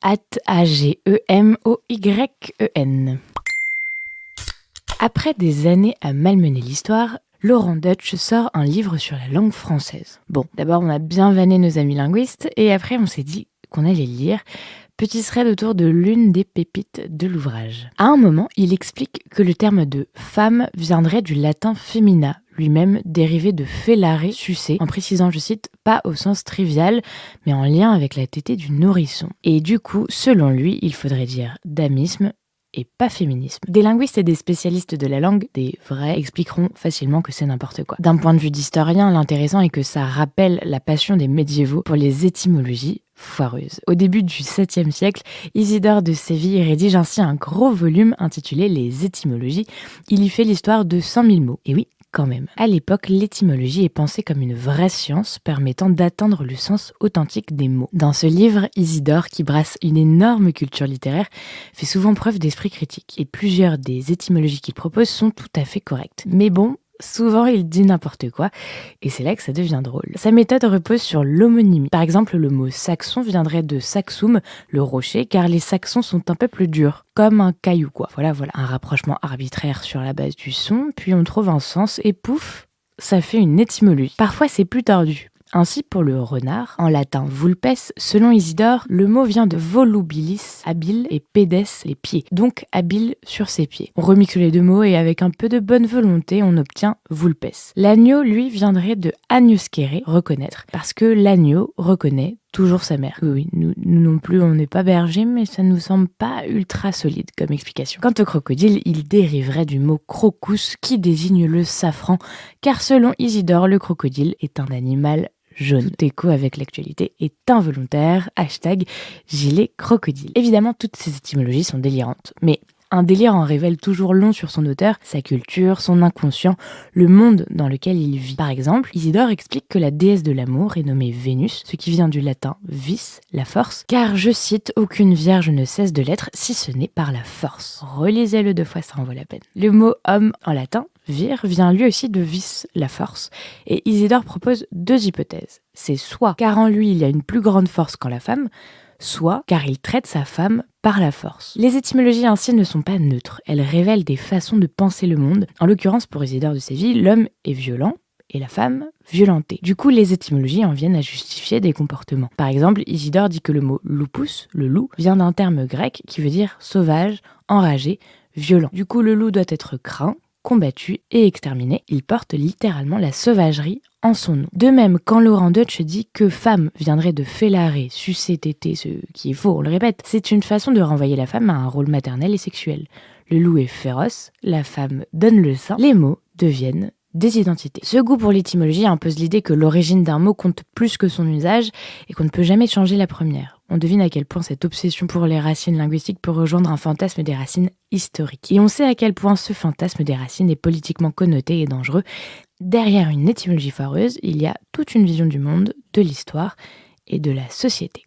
Agemoyen. Après des années à malmener l'histoire, Laurent Deutsch sort un livre sur la langue française. Bon, d'abord on a bien vanné nos amis linguistes, et après on s'est dit qu'on allait lire. Petit thread autour de l'une des pépites de l'ouvrage. À un moment, il explique que le terme de femme viendrait du latin femina, lui-même dérivé de fellare, sucer, en précisant, je cite, pas au sens trivial, mais en lien avec la tétée du nourrisson. Et du coup, selon lui, il faudrait dire damisme et pas féminisme. Des linguistes et des spécialistes de la langue, des vrais, expliqueront facilement que c'est n'importe quoi. D'un point de vue d'historien, l'intéressant est que ça rappelle la passion des médiévaux pour les étymologies foireuses. Au début du 7e siècle, Isidore de Séville rédige ainsi un gros volume intitulé Les étymologies. Il y fait l'histoire de 100 000 mots. Et oui, quand même. À l'époque, l'étymologie est pensée comme une vraie science permettant d'atteindre le sens authentique des mots. Dans ce livre, Isidore, qui brasse une énorme culture littéraire, fait souvent preuve d'esprit critique. Et plusieurs des étymologies qu'il propose sont tout à fait correctes. Mais bon, souvent il dit n'importe quoi, et c'est là que ça devient drôle. Sa méthode repose sur l'homonymie. Par exemple, le mot saxon viendrait de saxum, le rocher, car les Saxons sont un peuple dur, comme un caillou quoi. Voilà, un rapprochement arbitraire sur la base du son, puis on trouve un sens, et pouf, ça fait une étymologie. Parfois c'est plus tordu. Ainsi, pour le renard, en latin vulpes, selon Isidore, le mot vient de volubilis, habile, et pedes, les pieds, donc habile sur ses pieds. On remixe les deux mots et avec un peu de bonne volonté, on obtient vulpes. L'agneau, lui, viendrait de agnoscere, reconnaître, parce que l'agneau reconnaît toujours sa mère. Oui, nous non plus, on n'est pas berger, mais ça nous semble pas ultra solide comme explication. Quant au crocodile, il dériverait du mot crocus qui désigne le safran, car selon Isidore, le crocodile est un animal jaune. Tout écho avec l'actualité est involontaire, #gilet crocodile. Évidemment, toutes ces étymologies sont délirantes, mais un délire en révèle toujours long sur son auteur, sa culture, son inconscient, le monde dans lequel il vit. Par exemple, Isidore explique que la déesse de l'amour est nommée Vénus, ce qui vient du latin vis, la force, car, je cite, aucune vierge ne cesse de l'être si ce n'est par la force. Relisez-le 2 fois, ça en vaut la peine. Le mot homme en latin, vir, vient lui aussi de vis, la force, et Isidore propose 2 hypothèses. C'est soit car en lui il y a une plus grande force qu'en la femme, soit car il traite sa femme par la force. Les étymologies ainsi ne sont pas neutres, elles révèlent des façons de penser le monde. En l'occurrence, pour Isidore de Séville, l'homme est violent et la femme violentée. Du coup, les étymologies en viennent à justifier des comportements. Par exemple, Isidore dit que le mot lupus, le loup, vient d'un terme grec qui veut dire sauvage, enragé, violent. Du coup, le loup doit être craint, combattu et exterminé. Il porte littéralement la sauvagerie en son nom. De même, quand Laurent Deutsch dit que femme viendrait de fellare, sucer, téter, ce qui est faux, on le répète, c'est une façon de renvoyer la femme à un rôle maternel et sexuel. Le loup est féroce, la femme donne le sein, les mots deviennent des identités. Ce goût pour l'étymologie impose l'idée que l'origine d'un mot compte plus que son usage et qu'on ne peut jamais changer la première. On devine à quel point cette obsession pour les racines linguistiques peut rejoindre un fantasme des racines historiques. Et on sait à quel point ce fantasme des racines est politiquement connoté et dangereux. Derrière une étymologie foireuse, il y a toute une vision du monde, de l'histoire et de la société.